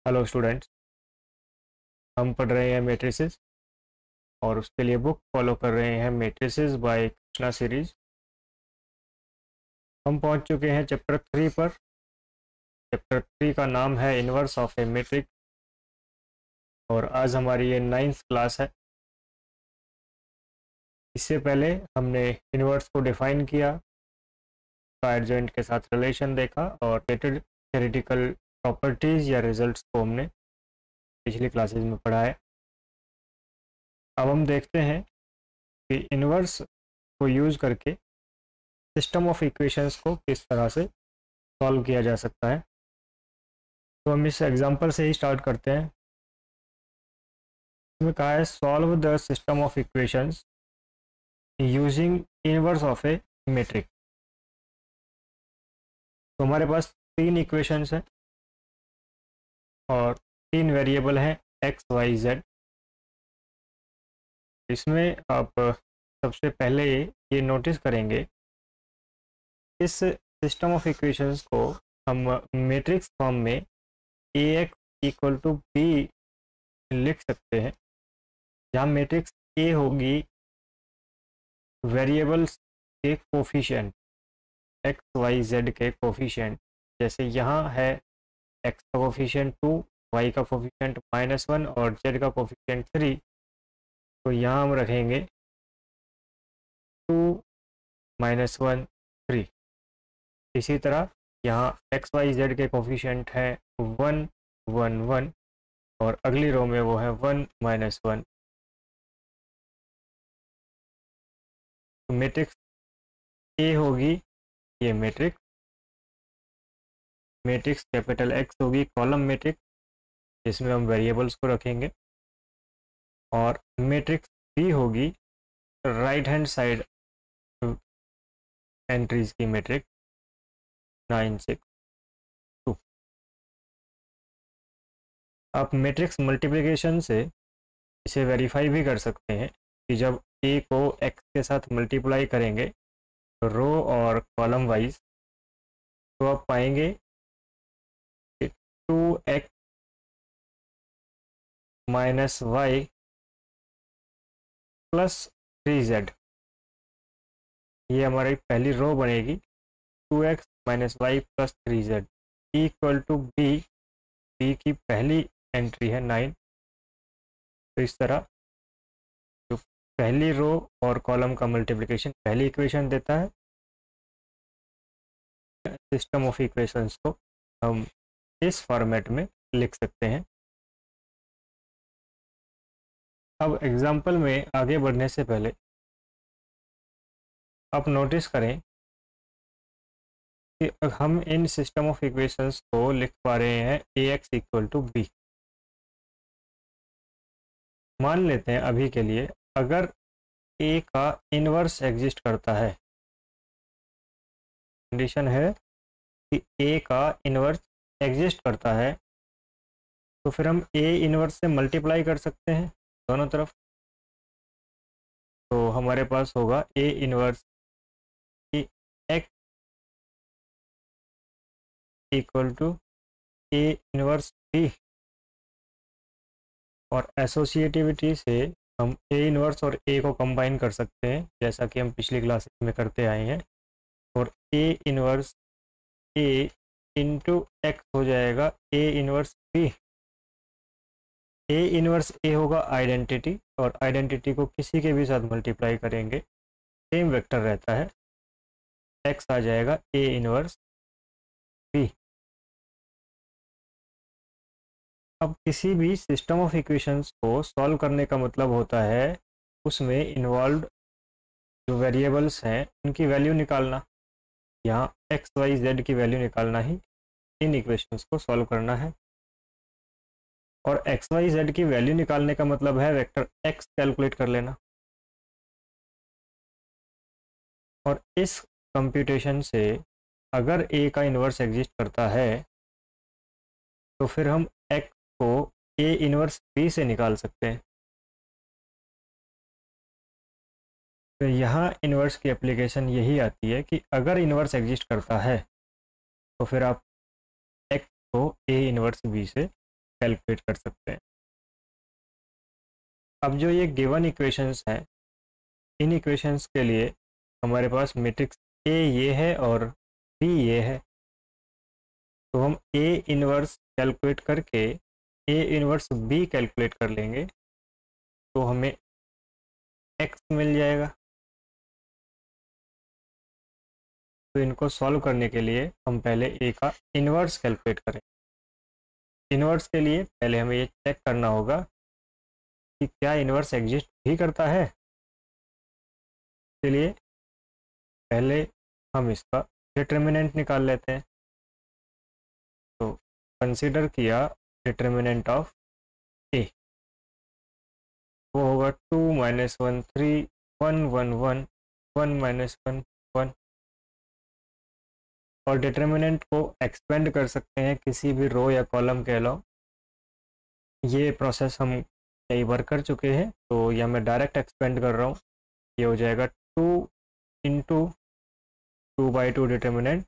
Hello students, हम पढ़ रहे हैं मैट्रिसेस और उसके लिए बुक फॉलो कर रहे हैं मैट्रिसेस बाय कृष्णा सीरीज। हम पहुंच चुके हैं चैप्टर 3 पर। चैप्टर 3 का नाम है इनवर्स ऑफ ए मैट्रिक्स और आज हमारी ये 9th क्लास है। इससे पहले हमने इनवर्स को डिफाइन किया, एडजॉइंट के साथ रिलेशन देखा और रिलेटेड थ्योरेटिकल प्रॉपर्टीज़ या रिजल्ट्स को हमने पिछली क्लासेज में पढ़ा है। अब हम देखते हैं कि इनवर्स को यूज़ करके सिस्टम ऑफ इक्वेशंस को किस तरह से सॉल्व किया जा सकता है। तो हम इस एग्जांपल से ही स्टार्ट करते हैं। इसमें कहा है solve the system of equations using inverse of A matrix. तो हमारे पास 3 इक्वेशंस हैं और 3 वेरिएबल हैं एक्स वाई जेड। इसमें आप सबसे पहले ये नोटिस करेंगे, इस सिस्टम ऑफ इक्वेशंस को हम मैट्रिक्स फॉर्म में ए एक्स इक्वल टू बी लिख सकते हैं, जहाँ मैट्रिक्स ए होगी वेरिएबल्स के कोफिशिएंट, एक्स वाई जेड के कोफिशिएंट। जैसे यहाँ है एक्स का कोफिशिएंट 2, वाई का कोफिशिएंट -1 और जेड का कोफिशिएंट 3। तो यहाँ हम रखेंगे 2 -1 3। इसी तरह यहाँ एक्स वाई जेड के कोफिशिएंट हैं 1 1 1 और अगली रो में वो है 1 -1। तो मैट्रिक्स ए होगी ये मैट्रिक्स कैपिटल एक्स होगी कॉलम मैट्रिक्स, जिसमें हम वेरिएबल्स को रखेंगे, और मैट्रिक्स बी होगी राइट हैंड साइड एंट्रीज की मैट्रिक्स 9 6 2। आप मैट्रिक्स मल्टीप्लिकेशन से इसे वेरीफाई भी कर सकते हैं कि जब ए को एक्स के साथ मल्टीप्लाई करेंगे रो और कॉलम वाइज, तो आप पाएंगे कि 2x minus y plus 3z, ये हमारी पहली रो बनेगी। 2x minus y plus 3z equal to b, b की पहली एंट्री है 9। तो इस तरह जो पहली रो और कॉलम का मल्टीप्लिकेशन पहली इक्वेशन देता है, सिस्टम ऑफ इक्वेशंस को हम इस फॉर्मेट में लिख सकते हैं। अब एग्जाम्पल में आगे बढ़ने से पहले आप नोटिस करें कि हम इन सिस्टम ऑफ इक्वेशंस को लिख पा रहे हैं ए एक्स इक्वल टू बी। मान लेते हैं अभी के लिए अगर ए का इनवर्स एग्जिस्ट करता है, कंडीशन है कि ए का इनवर्स एग्जिस्ट करता है, तो फिर हम ए इनवर्स से मल्टीप्लाई कर सकते हैं दोनों तरफ। तो हमारे पास होगा A inverse x equal to A inverse B, और एसोसिएटिविटी से हम ए इनवर्स और ए को कंबाइन कर सकते हैं, जैसा कि हम पिछली क्लासेस में करते आए हैं। और A inverse A into X हो जाएगा A inverse B. A inverse A होगा आइडेंटिटी, और आइडेंटिटी को किसी के भी साथ मल्टीप्लाई करेंगे सेम वेक्टर रहता है, एक्स आ जाएगा ए इनवर्स बी। अब किसी भी सिस्टम ऑफ इक्वेशंस को सॉल्व करने का मतलब होता है उसमें इन्वॉल्व जो वेरिएबल्स हैं उनकी वैल्यू निकालना। यहाँ एक्स वाई जेड की वैल्यू निकालना ही इन इक्वेशंस को सॉल्व करना है। और एक्स वाई जेड की वैल्यू निकालने का मतलब है वेक्टर एक्स कैलकुलेट कर लेना। और इस कंप्यूटेशन से अगर ए का इन्वर्स एग्जिस्ट करता है तो फिर हम एक्स को ए इनवर्स बी से निकाल सकते हैं। तो यहाँ इन्वर्स की एप्लीकेशन यही आती है कि अगर इन्वर्स एग्जिस्ट करता है तो फिर आप एक्स को ए इनवर्स बी से कैलकुलेट कर सकते हैं। अब जो ये गिवन इक्वेशंस हैं, इन इक्वेशंस के लिए हमारे पास मैट्रिक्स ए ये है और बी ये है, तो हम ए इनवर्स कैलकुलेट करके ए इनवर्स बी कैलकुलेट कर लेंगे तो हमें एक्स मिल जाएगा। तो इनको सॉल्व करने के लिए हम पहले ए का इनवर्स कैलकुलेट करें। इनवर्स के लिए पहले हमें ये चेक करना होगा कि क्या इनवर्स एग्जिस्ट भी करता है। इसलिए पहले हम इसका डिटर्मिनेंट निकाल लेते हैं। तो कंसीडर किया डिटर्मिनेंट ऑफ ए, वो होगा 2 - 1 3 1 1 1 1 - 1 1। और डिटर्मिनेंट को एक्सपेंड कर सकते हैं किसी भी रो या कॉलम के अलावा। ये प्रोसेस हम कई बार कर चुके हैं, तो यह मैं डायरेक्ट एक्सपेंड कर रहा हूँ। ये हो जाएगा 2 इंटू 2/2 डिटर्मिनेंट,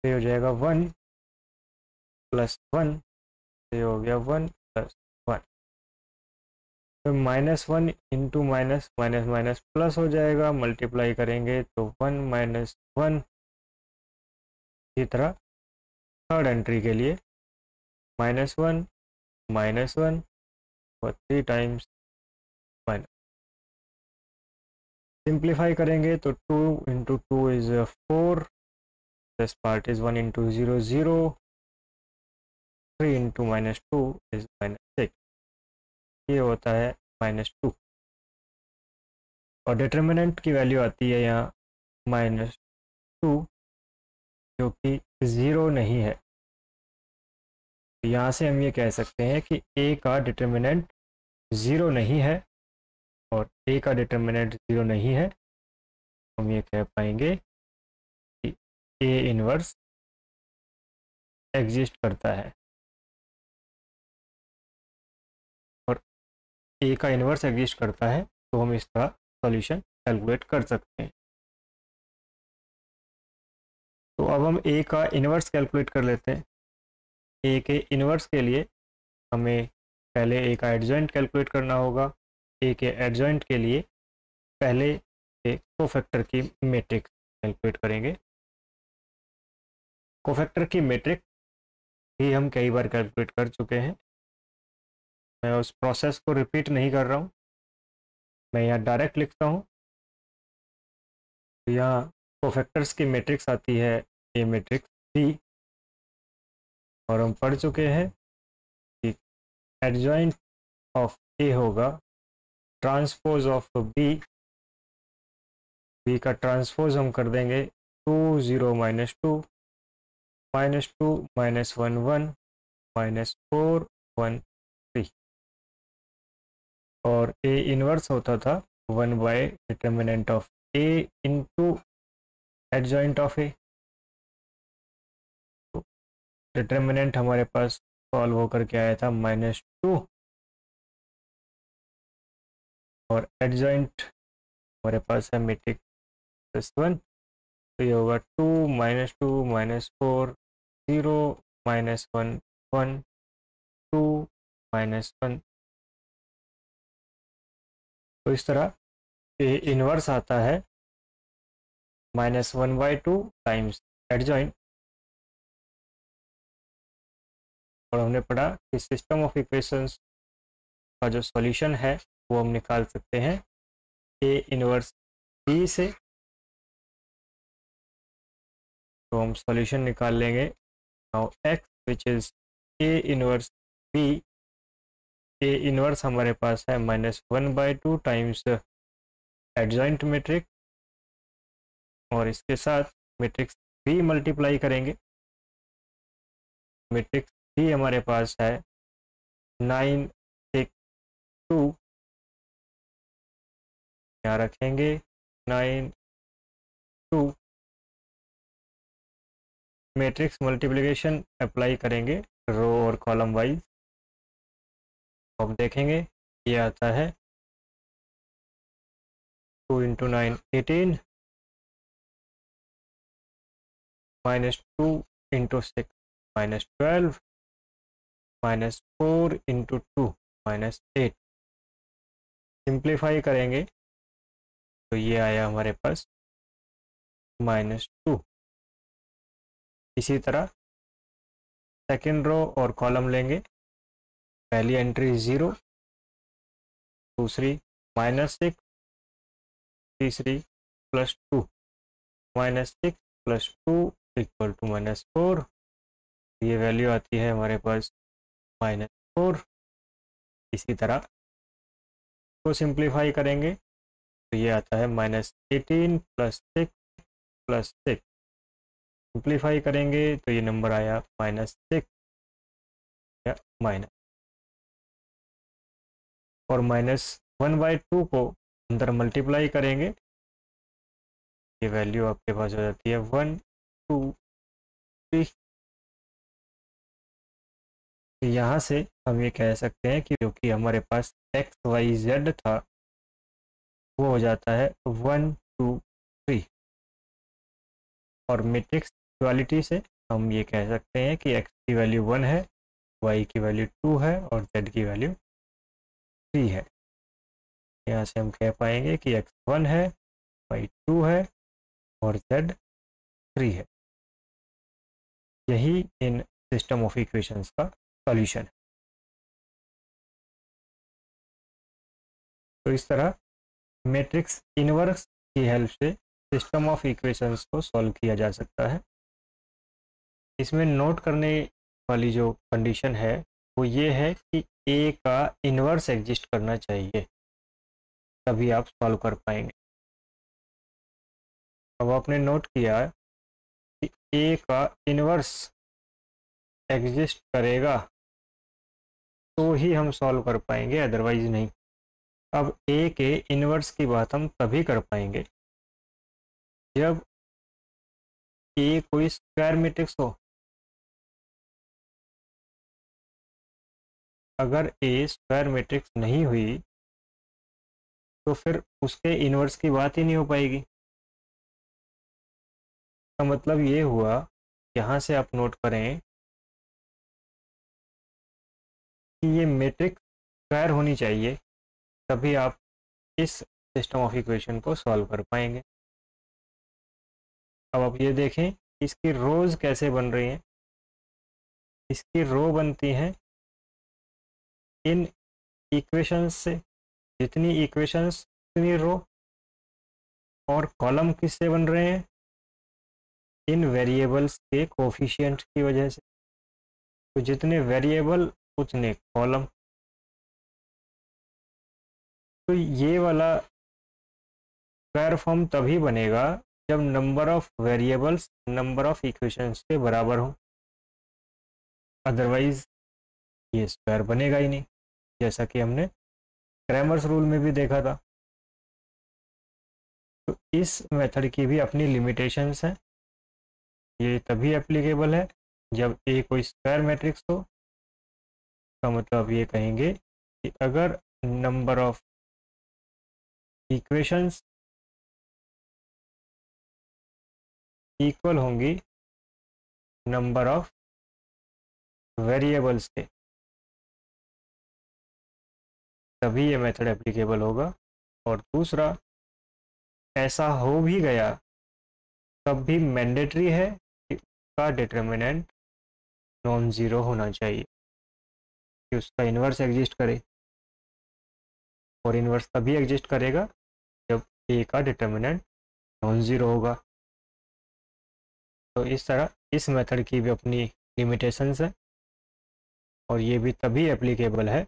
ये हो जाएगा 1 + 1, ये हो गया 1 + 1। तो -1 into minus minus minus plus हो जाएगा, मल्टीप्लाई करेंगे तो 1 - 1। इसी तरह थर्ड एंट्री के लिए -1 -1 और 3 टाइम्स माइनस। सिंप्लीफाई करेंगे तो 2 into 2 is 4, this part is 1 into 0 0, 3 into -2 is -6, ये होता है -2। और डिटर्मिनेंट की वैल्यू आती है यहाँ -2, जो कि 0 नहीं है। तो यहाँ से हम ये कह सकते हैं कि ए का डिटर्मिनेंट 0 नहीं है, और ए का डिटर्मिनेंट 0 नहीं है। हम ये कह पाएंगे कि ए इनवर्स एग्जिस्ट करता है, और ए का इनवर्स एग्जिस्ट करता है तो हम इसका सॉल्यूशन कैलकुलेट कर सकते हैं। तो अब हम ए का इनवर्स कैलकुलेट कर लेते हैं। ए के इनवर्स के लिए हमें पहले ए का एडजॉइंट कैलकुलेट करना होगा। ए के एडजॉइंट के लिए पहले एक कोफैक्टर की मैट्रिक्स कैलकुलेट करेंगे। कोफैक्टर की मैट्रिक्स भी हम कई बार कैलकुलेट कर चुके हैं, मैं उस प्रोसेस को रिपीट नहीं कर रहा हूँ, मैं यहाँ डायरेक्ट लिखता हूँ। तो यहाँ कोफैक्टर्स की मैट्रिक्स आती है ए मैट्रिक्स बी, और हम पढ़ चुके हैं कि एडजॉइंट ऑफ ए होगा ट्रांसपोज ऑफ बी। बी का ट्रांसपोज हम कर देंगे 2 0 -2 -2 -1 1 -4 1 3, और ए इनवर्स होता था 1/डिटर्मिनेंट of A into adjoint of A. तो डिटर्मिनेंट हमारे पास सॉल्व होकर के आया था -2, और एडजॉइंट हमारे पास है मैट्रिक्स 1। तो ये होगा 2 -2 -4 0 -1 1 2 -1। तो इस तरह ए इनवर्स आता है -1/2 टाइम्स एडजॉइंट। और हमने पढ़ा कि सिस्टम ऑफ इक्वेशंस का जो सॉल्यूशन है वो हम निकाल सकते हैं ए इनवर्स बी से। तो हम सॉल्यूशन निकाल लेंगे। Now x which is A inverse B, A inverse हमारे पास है -1/2 टाइम्स एडजॉइंट मैट्रिक्स, और इसके साथ मैट्रिक्स बी मल्टीप्लाई करेंगे। मैट्रिक्स बी हमारे पास है 9 6 2, यहाँ रखेंगे 9 2। मैट्रिक्स मल्टीप्लिकेशन अप्लाई करेंगे रो और कॉलम वाइज। अब देखेंगे ये आता है 2 × 9 18 -2 × 6 -12 -4 × 2 -8। सिंप्लीफाई करेंगे तो ये आया हमारे पास -2। इसी तरह सेकेंड रो और कॉलम लेंगे। पहली एंट्री 0, दूसरी -6, तीसरी +2। -6 + 2 = -4। ये वैल्यू आती है हमारे पास -4। इसी तरह को सिंप्लीफाई करेंगे तो ये आता है -18 + 6 + 6। सिंप्लीफाई करेंगे तो ये नंबर आया -6 या माइनस, और -1/2 को अंदर मल्टीप्लाई करेंगे, ये वैल्यू आपके पास हो जाती है 1 2 3। तो यहाँ से हम ये कह सकते हैं कि क्योंकि हमारे पास XYZ था वो हो जाता है 1 2 3। और मैट्रिक्स इक्वालिटी से हम ये कह सकते हैं कि x की वैल्यू 1 है, y की वैल्यू 2 है और z की वैल्यू 3 है। यहाँ से हम कह पाएंगे कि x 1 है, y 2 है और z 3 है। यही इन सिस्टम ऑफ इक्वेशंस का सॉल्यूशन है। तो इस तरह मैट्रिक्स इनवर्स की हेल्प से सिस्टम ऑफ इक्वेशंस को सॉल्व किया जा सकता है। इसमें नोट करने वाली जो कंडीशन है वो ये है कि ए का इनवर्स एग्जिस्ट करना चाहिए, तभी आप सॉल्व कर पाएंगे। अब आपने नोट किया कि ए का इनवर्स एग्जिस्ट करेगा तो ही हम सॉल्व कर पाएंगे, अदरवाइज नहीं। अब ए के इनवर्स की बात हम तभी कर पाएंगे जब ए कोई स्क्वायर मैट्रिक्स हो। अगर ए स्क्वायर मैट्रिक्स नहीं हुई तो फिर उसके इनवर्स की बात ही नहीं हो पाएगी। का मतलब ये हुआ, यहाँ से आप नोट करें कि ये मैट्रिक्स स्क्वायर होनी चाहिए, तभी आप इस सिस्टम ऑफ इक्वेशन को सॉल्व कर पाएंगे। अब आप ये देखें इसकी रोज कैसे बन रही हैं। इसकी रो बनती हैं इन इक्वेशंस से, जितनी इक्वेशंस उतनी रो, और कॉलम किससे बन रहे हैं, इन वेरिएबल्स के कोफिशिएंट की वजह से। तो जितने वेरिएबल उतने कॉलम। तो ये वाला स्क्वायर फॉर्म तभी बनेगा जब number of variables number of equations के बराबर हो, अदरवाइज ये स्क्वायर बनेगा ही नहीं, जैसा कि हमने क्रैमर्स रूल में भी देखा था। तो इस मेथड की भी अपनी लिमिटेशंस हैं। ये तभी एप्लीकेबल है जब ए कोई स्क्वायर मैट्रिक्स हो। का मतलब ये कहेंगे कि अगर नंबर ऑफ इक्वेशंस इक्वल होंगी नंबर ऑफ वेरिएबल्स के, तभी ये मेथड एप्लीकेबल होगा। और दूसरा, ऐसा हो भी गया तब भी मैंडेटरी है कि उसका डिटर्मिनेंट नॉन ज़ीरो होना चाहिए, कि उसका इन्वर्स एग्जिस्ट करे। और इन्वर्स तभी एग्जिस्ट करेगा जब ए का डिटर्मिनेंट नॉन ज़ीरो होगा। तो इस तरह इस मेथड की भी अपनी लिमिटेशंस है, और ये भी तभी एप्लीकेबल है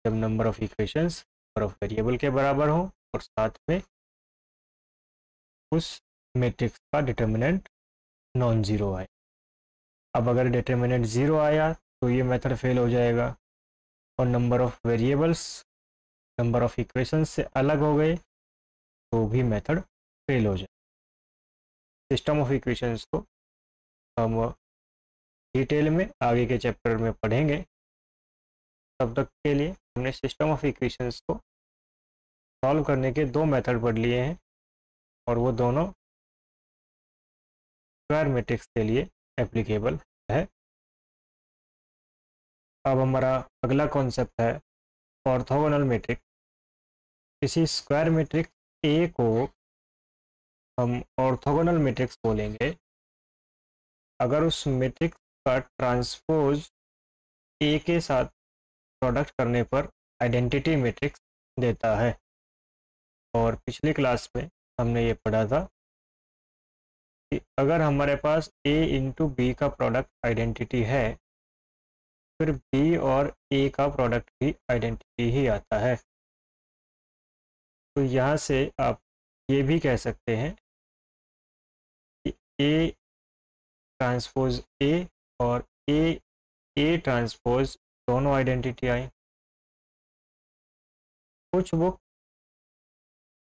जब number of equations number of variable के बराबर हो और साथ में उस मैट्रिक्स का डिटर्मिनेंट नॉन ज़ीरो आए। अब अगर डिटर्मिनेंट ज़ीरो आया तो ये मेथड फेल हो जाएगा, और number of variables number of equations से अलग हो गए तो भी मेथड फेल हो जाए। सिस्टम ऑफ इक्वेशंस को हम डिटेल में आगे के चैप्टर में पढ़ेंगे। तब तक के लिए हमने सिस्टम ऑफ इक्वेशंस को सॉल्व करने के दो मेथड पढ़ लिए हैं, और वो दोनों स्क्वायर मैट्रिक्स के लिए एप्लीकेबल है। अब हमारा अगला कॉन्सेप्ट है ऑर्थोगोनल मैट्रिक्स। किसी स्क्वायर मैट्रिक्स ए को हम ऑर्थोगोनल मैट्रिक्स बोलेंगे अगर उस मैट्रिक्स का ट्रांसपोज ए के साथ प्रोडक्ट करने पर आइडेंटिटी मैट्रिक्स देता है। और पिछली क्लास में हमने ये पढ़ा था कि अगर हमारे पास a इंटू बी का प्रोडक्ट आइडेंटिटी है फिर b और a का प्रोडक्ट भी आइडेंटिटी ही आता है। तो यहाँ से आप ये भी कह सकते हैं कि a ट्रांसपोज a और a ट्रांसपोज दोनों आइडेंटिटी आई। कुछ बुक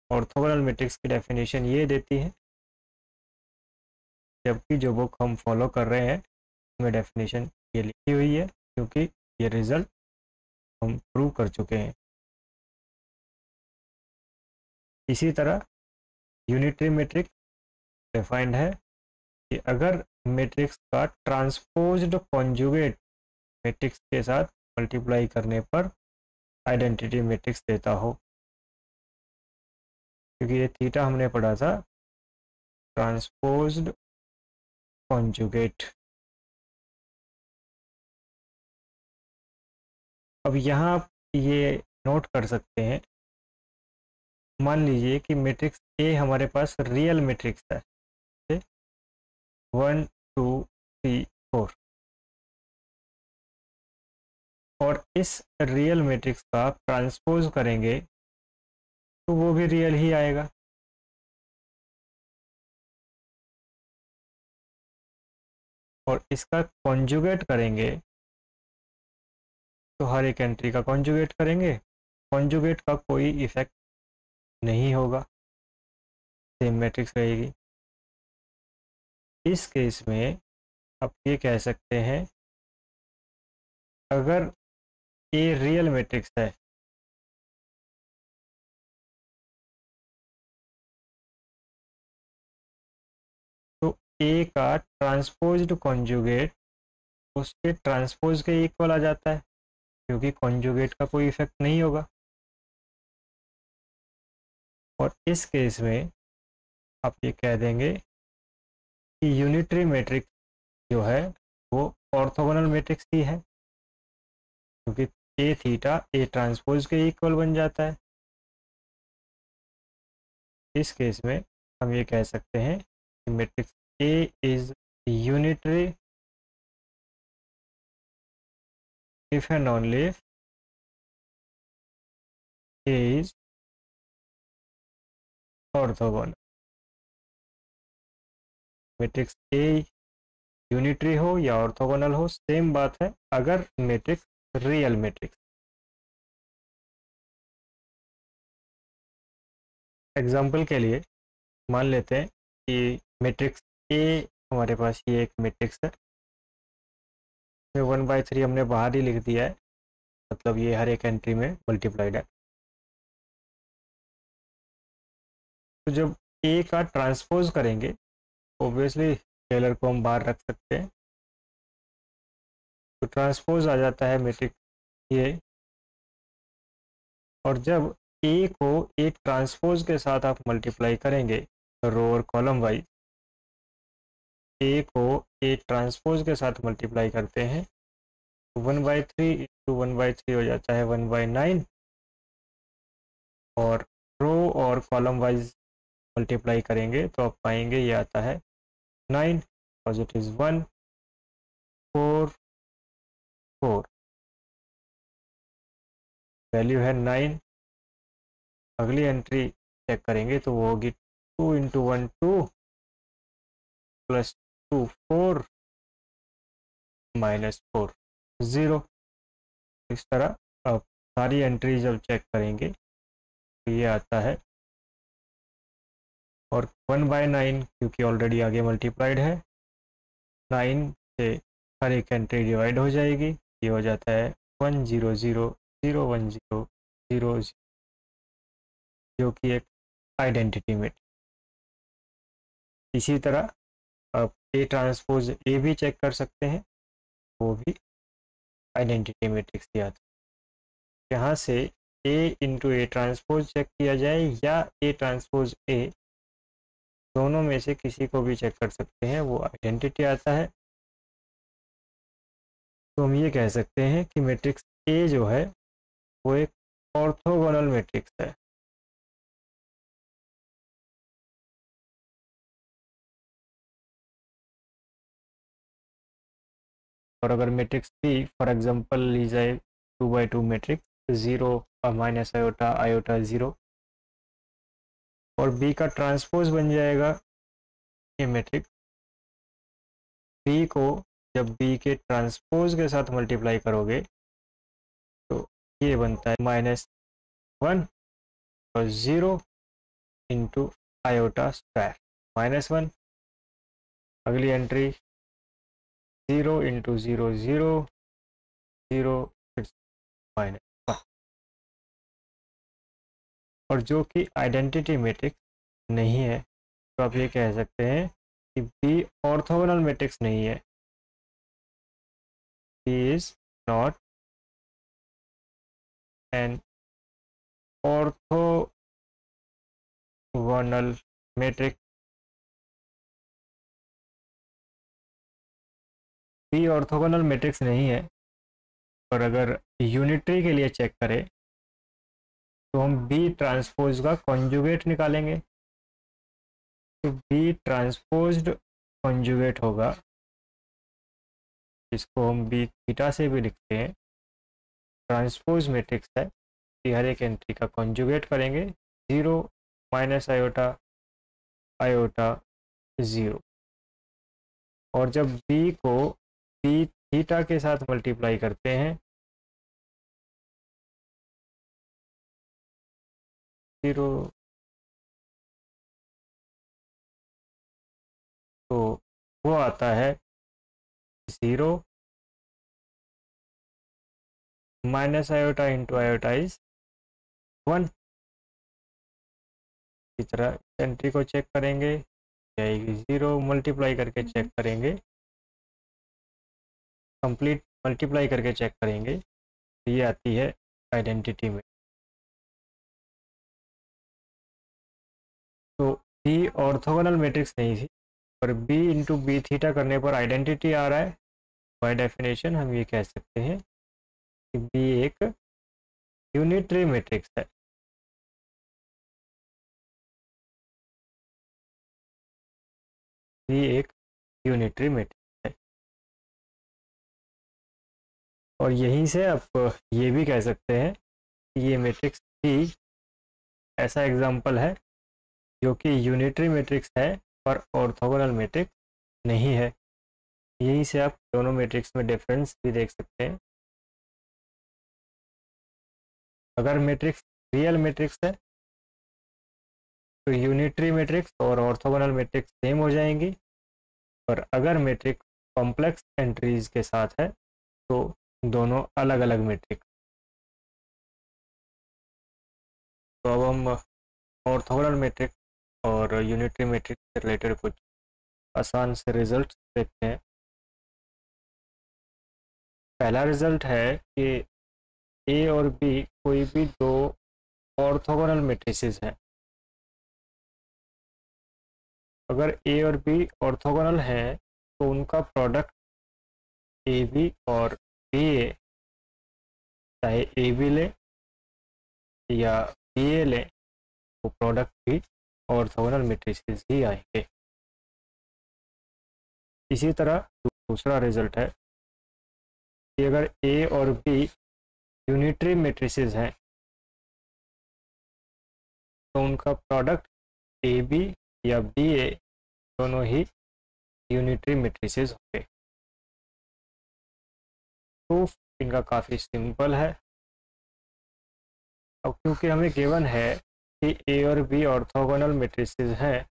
ऑर्थोगोनल मैट्रिक्स की डेफिनेशन ये देती है, जबकि जो बुक हम फॉलो कर रहे हैं उसमें डेफिनेशन ये लिखी हुई है, क्योंकि ये रिजल्ट हम प्रूव कर चुके हैं। इसी तरह यूनिटरी मैट्रिक्स डिफाइंड है कि अगर मैट्रिक्स का ट्रांसपोज्ड कॉन्जुगेट मैट्रिक्स के साथ मल्टीप्लाई करने पर आइडेंटिटी मैट्रिक्स देता हो, क्योंकि ये थीटा हमने पढ़ा था ट्रांसपोज्ड कॉन्जुगेट। अब यहाँ आप ये नोट कर सकते हैं, मान लीजिए कि मैट्रिक्स ए हमारे पास रियल मैट्रिक्स है 1 2 3 4 और इस रियल मैट्रिक्स का ट्रांसपोज करेंगे तो वो भी रियल ही आएगा। और इसका कॉन्जुगेट करेंगे तो हर एक एंट्री का कॉन्जुगेट करेंगे, कॉन्जुगेट का कोई इफेक्ट नहीं होगा, सेम मैट्रिक्स रहेगी। इस केस में आप ये कह सकते हैं अगर ए रियल मैट्रिक्स है तो ए का ट्रांसपोज्ड कॉन्जुगेट उसके ट्रांसपोज के इक्वल आ जाता है, क्योंकि कॉन्जुगेट का कोई इफेक्ट नहीं होगा। और इस केस में आप ये कह देंगे कि यूनिटरी मैट्रिक्स जो है वो ऑर्थोगोनल मैट्रिक्स ही है, क्योंकि ए थीटा ए ट्रांसपोज के इक्वल बन जाता है। इस केस में हम ये कह सकते हैं कि matrix A is unitary if and only if A is orthogonal. Matrix A unitary हो या ऑर्थोगोनल हो सेम बात है अगर मैट्रिक्स रियल मैट्रिक्स। एग्जाम्पल के लिए मान लेते हैं कि मैट्रिक्स ए हमारे पास ये एक मैट्रिक्स है, 1/3 हमने बाहर ही लिख दिया है, मतलब ये हर एक एंट्री में मल्टीप्लाइड है। तो जब ए का ट्रांसपोज करेंगे ऑब्वियसली स्केलर को हम बाहर रख सकते हैं, तो ट्रांसपोज आ जाता है मैट्रिक्स ये। और जब ए को ए ट्रांसपोज के साथ आप मल्टीप्लाई करेंगे रो और कॉलम वाइज, ए को ए ट्रांसपोज के साथ मल्टीप्लाई करते हैं तो 1/3 इंटू 1/3 हो जाता है 1/9 और रो और कॉलम वाइज मल्टीप्लाई करेंगे तो आप पाएंगे ये आता है 9 बिकॉज इट इज़ 1 4 4 वैल्यू है 9। अगली एंट्री चेक करेंगे तो वो होगी 2 इंटू 1 2 प्लस 2 4 माइनस 4 0। इस तरह आप सारी एंट्री जब चेक करेंगे तो ये आता है। और 1/9 क्योंकि ऑलरेडी आगे मल्टीप्लाइड है 9 से हर एक एंट्री डिवाइड हो जाएगी, ये हो जाता है 1 0 0 0 1 0 0 जो कि एक आइडेंटिटी मैट्रिक्स। इसी तरह आप ए ट्रांसपोज ए भी चेक कर सकते हैं, वो भी आइडेंटिटी मैट्रिक्स दिया था। यहाँ से ए इंटू ए ट्रांसपोज चेक किया जाए या ए ट्रांसपोज ए, दोनों में से किसी को भी चेक कर सकते हैं, वो आइडेंटिटी आता है। तो हम ये कह सकते हैं कि मैट्रिक्स ए जो है वो एक ऑर्थोगोनल मैट्रिक्स है। और अगर मैट्रिक्स बी फॉर एग्जांपल ली जाए 2x2 matrix 0 minus iota iota 0, और बी का ट्रांसपोज बन जाएगा ये मैट्रिक्स। बी को जब बी के ट्रांसपोज के साथ मल्टीप्लाई करोगे तो ये बनता है -1 और 0 इंटू आयोटा स्क्वायर -1। अगली एंट्री 0 इंटू 0 0 0 -1, और जो कि आइडेंटिटी मैट्रिक्स नहीं है। तो आप ये कह सकते हैं कि बी ऑर्थोगोनल मैट्रिक्स नहीं है, B is not an orthogonal matrix. B orthogonal matrix नहीं है। और अगर यूनिटरी के लिए चेक करें तो हम बी ट्रांसपोज का कॉन्जुगेट निकालेंगे। तो बी ट्रांसपोज्ड कॉन्जुगेट होगा, इसको हम बी थीटा से भी लिखते हैं। ट्रांसपोज मैट्रिक्स है कि हर एक एंट्री का कॉन्जुगेट करेंगे, 0 माइनस आयोटा आयोटा 0, और जब बी को बी थीटा के साथ मल्टीप्लाई करते हैं 0, तो वो आता है 0 minus iota into iota is 1। इस तरह एंट्री को चेक करेंगे, 0 मल्टीप्लाई करके चेक करेंगे, कंप्लीट मल्टीप्लाई करके चेक करेंगे, तो ये आती है आइडेंटिटी में। तो बी ऑर्थोगोनल मैट्रिक्स नहीं थी, पर बी इंटू बी थीटा करने पर आइडेंटिटी आ रहा है। बाय डेफिनेशन हम ये कह सकते हैं कि बी एक यूनिटरी मैट्रिक्स है। बी एक यूनिटरी मैट्रिक्स है। और यहीं से आप ये भी कह सकते हैं कि ये मैट्रिक्स बी ऐसा एग्जाम्पल है जो कि यूनिटरी मैट्रिक्स है पर ऑर्थोगोनल मैट्रिक्स नहीं है। यहीं से आप दोनों मैट्रिक्स में डिफरेंस भी देख सकते हैं। अगर मैट्रिक्स रियल मैट्रिक्स है तो यूनिटरी मैट्रिक्स और ऑर्थोगोनल मैट्रिक्स सेम हो जाएंगी, और अगर मैट्रिक्स कॉम्प्लेक्स एंट्रीज के साथ है तो दोनों अलग अलग मैट्रिक्स। तो अब हम ऑर्थोगोनल मैट्रिक्स और यूनिटरी मैट्रिक्स से रिलेटेड कुछ आसान से रिजल्ट देखते हैं। पहला रिजल्ट है कि ए और बी कोई भी दो ऑर्थोगोनल मैट्रिसेस हैं। अगर ए और बी ऑर्थोगोनल हैं तो उनका प्रोडक्ट ए बी और बी ए, चाहे ए बी ले या बी ए ले, वो प्रोडक्ट भी ऑर्थोगोनल मैट्रिसेस ही आएंगे। इसी तरह दूसरा रिजल्ट है कि अगर ए और बी यूनिटरी मैट्रिसेस हैं तो उनका प्रोडक्ट ए बी या बी ए दोनों ही यूनिटरी मैट्रिसेस होंगे। प्रूफ इनका काफ़ी सिंपल है। अब क्योंकि हमें गिवन है कि ए और बी ऑर्थोगोनल मैट्रिसेस हैं,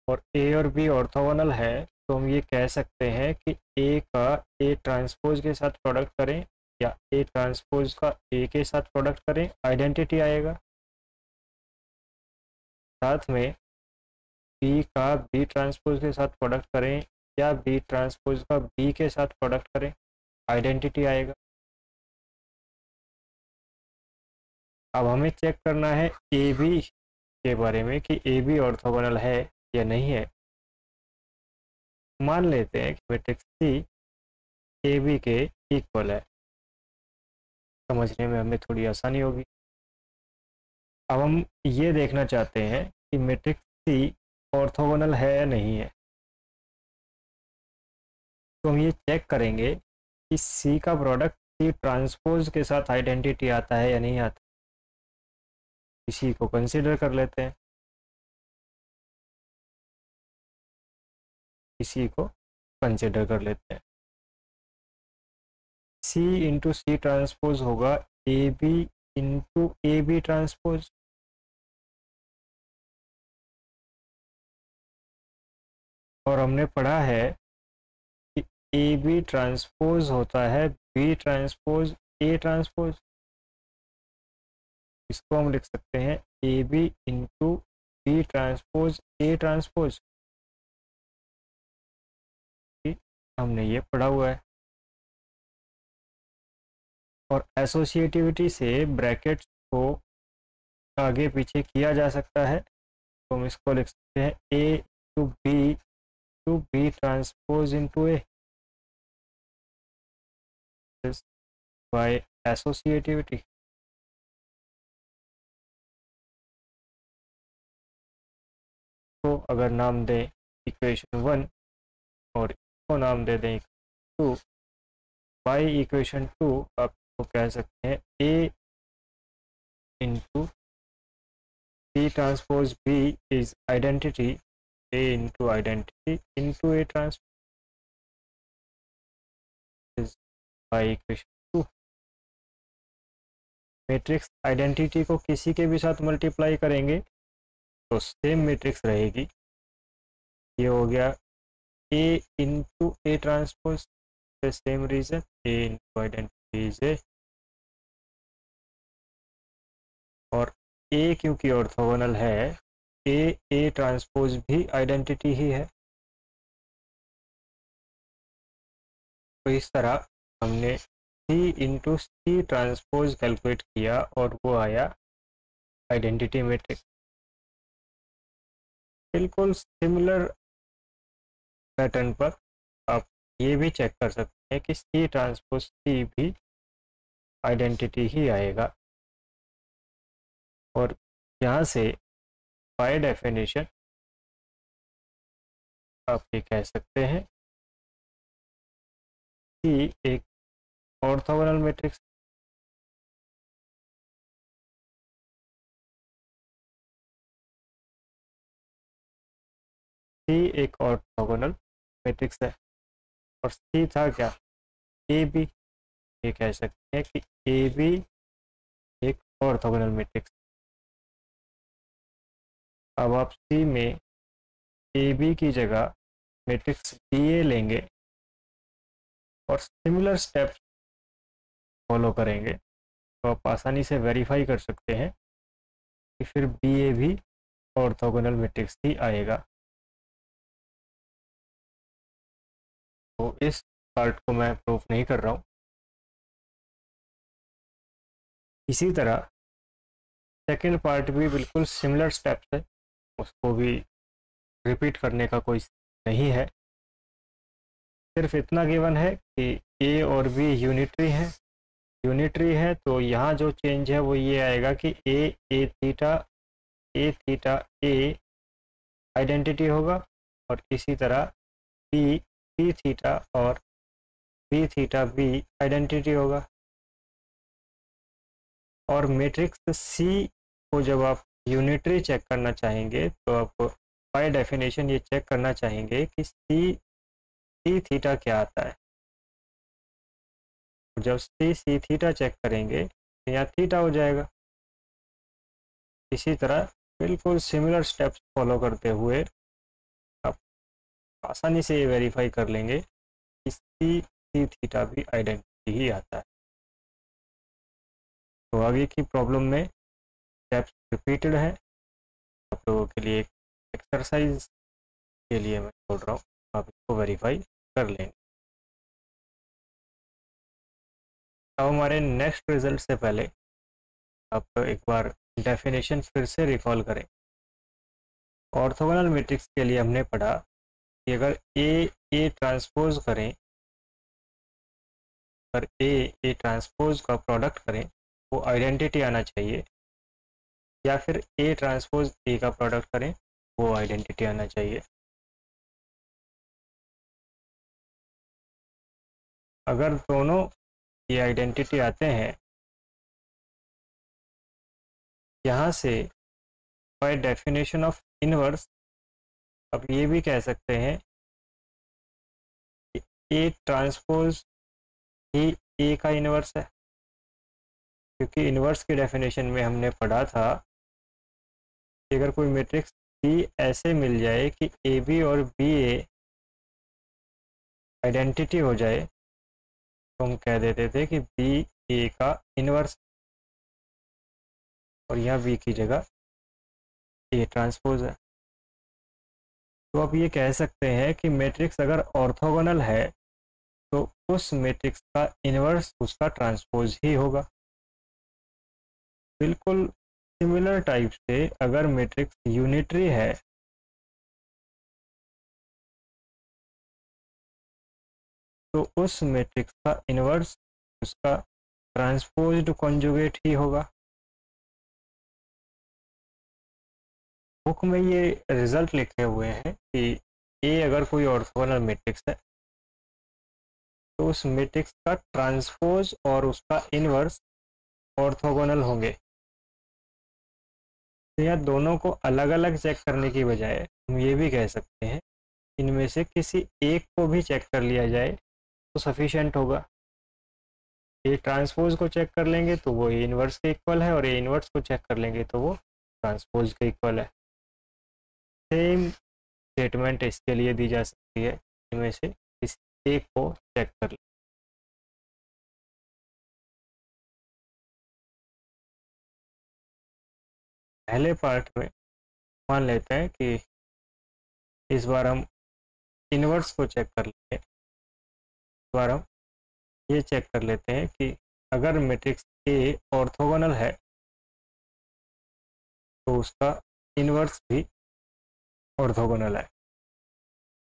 और ए और बी ऑर्थोगोनल है, तो हम ये कह सकते हैं कि ए का ए ट्रांसपोज के साथ प्रोडक्ट करें, या ए ट्रांसपोज का ए के साथ प्रोडक्ट करें, आइडेंटिटी आएगा। साथ में बी का बी ट्रांसपोज के साथ प्रोडक्ट करें या बी ट्रांसपोज का बी के साथ प्रोडक्ट करें, आइडेंटिटी आएगा। अब हमें चेक करना है ए बी के बारे में कि ए बी ऑर्थोगोनल है या नहीं है। मान लेते हैं कि मैट्रिक्स सी ए बी के इक्वल है, समझने में हमें थोड़ी आसानी होगी। अब हम ये देखना चाहते हैं कि मैट्रिक्स सी ऑर्थोगोनल है या नहीं है। तो हम ये चेक करेंगे कि सी का प्रोडक्ट सी ट्रांसपोज के साथ आइडेंटिटी आता है या नहीं आता। इसी को कंसीडर कर लेते हैं, इसी को कंसीडर कर लेते हैं। सी इंटू सी ट्रांसपोज होगा A B into A B transpose. और हमने पढ़ा है कि ए बी ट्रांसपोज होता है बी ट्रांसपोज ए ट्रांसपोज। इसको हम लिख सकते हैं A B into B transpose A transpose. हमने ये पढ़ा हुआ है। और एसोसिएटिविटी से ब्रैकेट्स को आगे पीछे किया जा सकता है, तो हम इसको लिख सकते हैं A to B transpose into A by associativity. तो अगर नाम दें इक्वेशन 1 और इसको नाम दे दें 2, बाई इक्वेशन 2 आप तो कह सकते हैं A into B transpose B is identity A into identity into A transpose by equation 2। Matrix identity को किसी के भी साथ मल्टीप्लाई करेंगे तो सेम मैट्रिक्स रहेगी। ये हो गया A into A transpose, same reason A into identity is A. और ए क्योंकि ऑर्थोगोनल है, ए ट्रांसपोज भी आइडेंटिटी ही है। तो इस तरह हमने सी इंटू सी ट्रांसपोज कैलकुलेट किया और वो आया आइडेंटिटी मैट्रिक्स। बिल्कुल सिमिलर पैटर्न पर आप ये भी चेक कर सकते हैं कि सी ट्रांसपोज सी भी आइडेंटिटी ही आएगा। और यहाँ से बाय डेफिनेशन आप ये कह सकते हैं कि एक ऑर्थोगोनल मैट्रिक्स। सी एक ऑर्थोगोनल मैट्रिक्स है और सी था क्या, ए बी। ये कह सकते हैं कि ए बी एक ऑर्थोगोनल मैट्रिक्स। अब आप सी में ए बी की जगह मैट्रिक्स बी ए लेंगे और सिमिलर स्टेप्स फॉलो करेंगे तो आप आसानी से वेरीफाई कर सकते हैं कि फिर बी ए भी ऑर्थोगोनल मैट्रिक्स ही आएगा। तो इस पार्ट को मैं प्रूफ नहीं कर रहा हूँ। इसी तरह सेकंड पार्ट भी बिल्कुल सिमिलर स्टेप्स है, उसको भी रिपीट करने का कोई नहीं है। सिर्फ इतना गिवन है कि ए और बी यूनिटरी है तो यहाँ जो चेंज है वो ये आएगा कि ए थीटा ए आइडेंटिटी होगा और इसी तरह बी थीटा और बी थीटा बी आइडेंटिटी होगा। और मैट्रिक्स सी को जब आप यूनिटरी चेक करना चाहेंगे तो आप बाय डेफिनेशन ये चेक करना चाहेंगे कि सी थीटा क्या आता है। जब सी थीटा चेक करेंगे तो यहाँ थीटा हो जाएगा। इसी तरह बिल्कुल सिमिलर स्टेप्स फॉलो करते हुए आप आसानी से ये वेरीफाई कर लेंगे कि सी थीटा भी आइडेंटिटी ही आता है। तो आगे की प्रॉब्लम में स्टेप्स रिपीटेड है। आप लोगों के लिए एक एक्सरसाइज के लिए मैं छोड़ रहा हूँ, आप इसको वेरीफाई कर लेंगे। अब हमारे नेक्स्ट रिजल्ट से पहले आप एक बार डेफिनेशन फिर से रिकॉल करें। ऑर्थोगोनल मैट्रिक्स के लिए हमने पढ़ा कि अगर ए ट्रांसपोज करें, अगर ए ट्रांसपोज का प्रोडक्ट करें वो आइडेंटिटी आना चाहिए, या फिर ए ट्रांसपोज ए का प्रोडक्ट करें वो आइडेंटिटी आना चाहिए। अगर दोनों ये आइडेंटिटी आते हैं, यहाँ से बाय डेफिनेशन ऑफ इनवर्स अब ये भी कह सकते हैं कि ए ट्रांसपोज ही ए का इनवर्स है, क्योंकि इनवर्स की डेफिनेशन में हमने पढ़ा था कि अगर कोई मैट्रिक्स बी ऐसे मिल जाए कि ए बी और बी ए आइडेंटिटी हो जाए तो हम कह देते थे कि बी ए का इनवर्स, और यहाँ बी की जगह ए ट्रांसपोज है। तो अब ये कह सकते हैं कि मैट्रिक्स अगर ऑर्थोगोनल है तो उस मैट्रिक्स का इनवर्स उसका ट्रांसपोज ही होगा। बिल्कुल सिमिलर टाइप से अगर मैट्रिक्स यूनिटरी है तो उस मैट्रिक्स का इनवर्स उसका ट्रांसपोज्ड कॉन्जुगेट ही होगा। बुक में ये रिजल्ट लिखे हुए हैं कि ए अगर कोई ऑर्थोगोनल मैट्रिक्स है तो उस मैट्रिक्स का ट्रांसपोज और उसका इनवर्स ऑर्थोगोनल होंगे। तो यह दोनों को अलग अलग चेक करने की बजाय हम ये भी कह सकते हैं इनमें से किसी एक को भी चेक कर लिया जाए तो सफिशिएंट होगा। ए ट्रांसपोज को चेक कर लेंगे तो वो ए इनवर्स के इक्वल है, और ए इनवर्स को चेक कर लेंगे तो वो ट्रांसपोज के इक्वल है। सेम स्टेटमेंट इसके लिए दी जा सकती है, इनमें से किसी एक को चेक कर लें। पहले पार्ट में मान लेते हैं कि इस बार हम इनवर्स को चेक कर लेंगे। इस बार हम ये चेक कर लेते हैं कि अगर मैट्रिक्स ए ऑर्थोगोनल है तो उसका इनवर्स भी ऑर्थोगोनल है।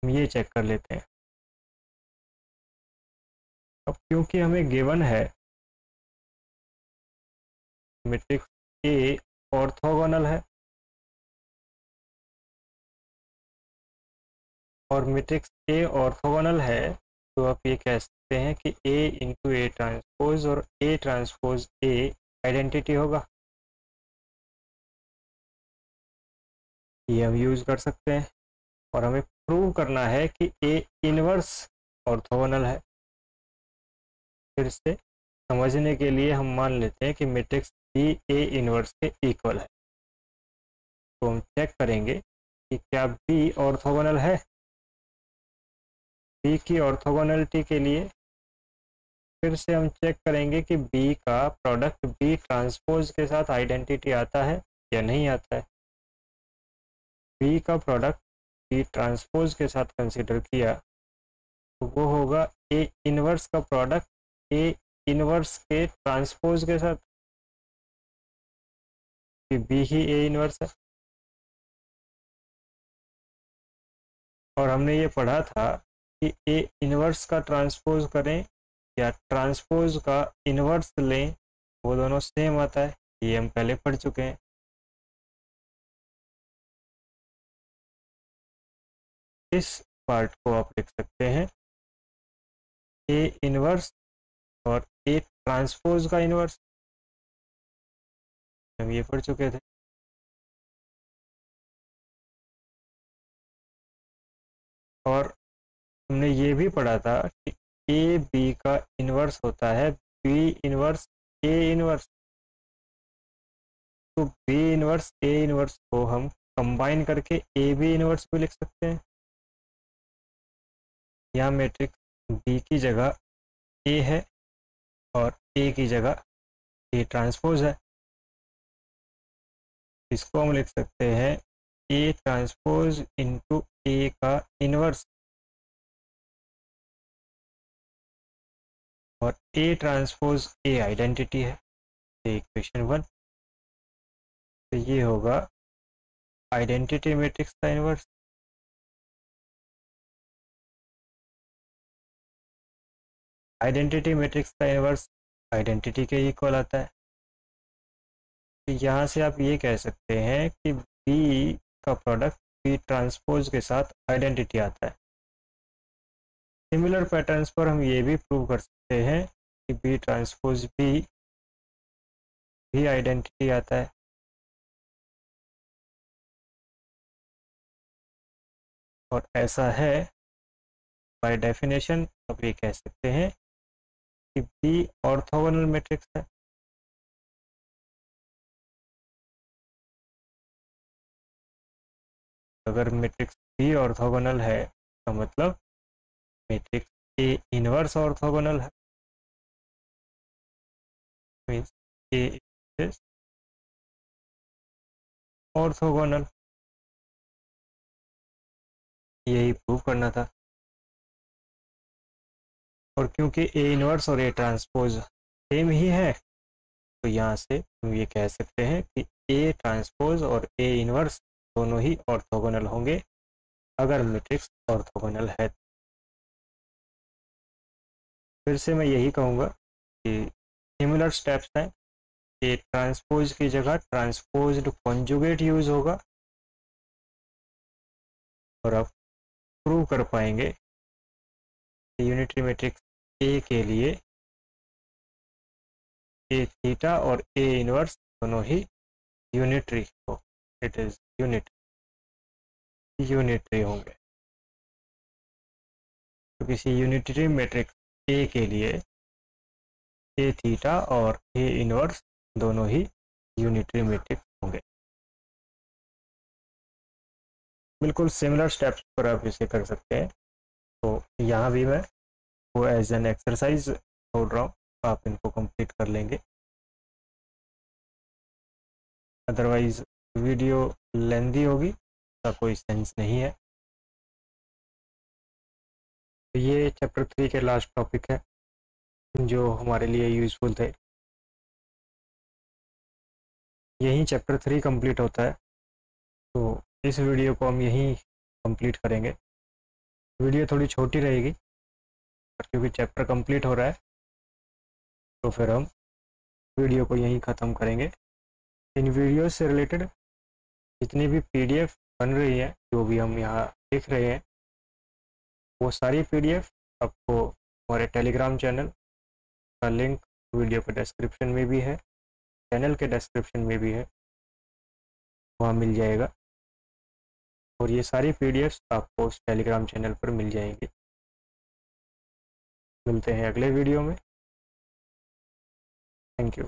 हम ये चेक कर लेते हैं। अब क्योंकि हमें गिवन है मैट्रिक्स ए ऑर्थोगोनल है और मैट्रिक्स ए ऑर्थोगोनल है, तो आप ये कह सकते हैं कि ए इंटू ए ट्रांसपोज और ए ट्रांसपोज ए आइडेंटिटी होगा। ये हम यूज़ कर सकते हैं और हमें प्रूव करना है कि ए इनवर्स ऑर्थोगोनल है। फिर से समझने के लिए हम मान लेते हैं कि मैट्रिक्स बी ए इनवर्स के इक्वल है, तो हम चेक करेंगे कि क्या बी ऑर्थोगोनल है। बी की ऑर्थोगोनलिटी के लिए फिर से हम चेक करेंगे कि बी का प्रोडक्ट बी ट्रांसपोज के साथ आइडेंटिटी आता है या नहीं आता है। बी का प्रोडक्ट बी ट्रांसपोज के साथ कंसिडर किया तो वो होगा ए इनवर्स का प्रोडक्ट ए इनवर्स के ट्रांसपोज के साथ, कि बी ही ए इनवर्स है। और हमने ये पढ़ा था कि ए इनवर्स का ट्रांसपोज करें या ट्रांसपोज का इनवर्स लें वो दोनों सेम आता है, ये हम पहले पढ़ चुके हैं। इस पार्ट को आप लिख सकते हैं ए इनवर्स और ए ट्रांसपोज का इनवर्स, हम ये पढ़ चुके थे। और हमने ये भी पढ़ा था कि ए बी का इनवर्स होता है बी इनवर्स ए इनवर्स। तो बी इनवर्स ए इनवर्स को हम कंबाइन करके ए बी इनवर्स भी लिख सकते हैं। यहाँ मैट्रिक्स बी की जगह ए है और ए की जगह ए ट्रांसपोज है, इसको हम लिख सकते हैं ए ट्रांसपोज इंटू ए का इनवर्स, और ए ट्रांसपोज ए आइडेंटिटी है, इक्वेशन 1। तो ये होगा आइडेंटिटी मैट्रिक्स का इनवर्स। आइडेंटिटी मैट्रिक्स का इनवर्स आइडेंटिटी के इक्वल आता है। तो यहाँ से आप ये कह सकते हैं कि बी का प्रोडक्ट बी ट्रांसपोज के साथ आइडेंटिटी आता है। सिमिलर पैटर्न्स पर हम ये भी प्रूव कर सकते हैं कि बी ट्रांसपोज बी भी आइडेंटिटी आता है। और ऐसा है बाय डेफिनेशन, अब ये कह सकते हैं कि बी ऑर्थोगोनल मैट्रिक्स है। अगर मैट्रिक्स बी ऑर्थोगोनल है तो मतलब मैट्रिक्स ए इनवर्स ऑर्थोगोनल है, मीन्स ए इज ऑर्थोगोनल। यही प्रूव करना था। और क्योंकि ए इनवर्स और ए ट्रांसपोज सेम ही है, तो यहाँ से हम ये कह सकते हैं कि ए ट्रांसपोज और ए इनवर्स दोनों ही ऑर्थोगोनल होंगे अगर मैट्रिक्स ऑर्थोगोनल है। फिर से मैं यही कहूँगा कि सिमिलर स्टेप्स हैं। ए ट्रांसपोज की जगह ट्रांसपोज्ड कॉन्जुगेट यूज होगा, और आप प्रूव कर पाएंगे कि यूनिटरी मैट्रिक्स ए के लिए ए थीटा और ए इनवर्स दोनों ही यूनिटरी हो, इट इज यूनिटरी होंगे। तो किसी यूनिटरी मैट्रिक्स ए के लिए ए थीटा और ए इनवर्स दोनों ही यूनिटरी मैट्रिक्स होंगे। बिल्कुल सिमिलर स्टेप्स पर आप इसे कर सकते हैं। तो यहाँ भी मैं वो एज एन एक्सरसाइज छोड़ रहा हूँ, आप इनको कंप्लीट कर लेंगे। अदरवाइज वीडियो लेंदी होगी, का कोई सेंस नहीं है। तो ये चैप्टर 3 के लास्ट टॉपिक है जो हमारे लिए यूज़फुल थे। यहीं चैप्टर 3 कंप्लीट होता है, तो इस वीडियो को हम यहीं कंप्लीट करेंगे। वीडियो थोड़ी छोटी रहेगी, पर क्योंकि चैप्टर कंप्लीट हो रहा है तो फिर हम वीडियो को यहीं ख़त्म करेंगे। इन वीडियो से रिलेटेड जितनी भी PDF बन रही है, जो भी हम यहाँ देख रहे हैं, वो सारी PDF आपको हमारे टेलीग्राम चैनल का लिंक वीडियो के डिस्क्रिप्शन में भी है, चैनल के डिस्क्रिप्शन में भी है, वहाँ मिल जाएगा। और ये सारी PDFs आपको उस टेलीग्राम चैनल पर मिल जाएंगी। मिलते हैं अगले वीडियो में। Thank you.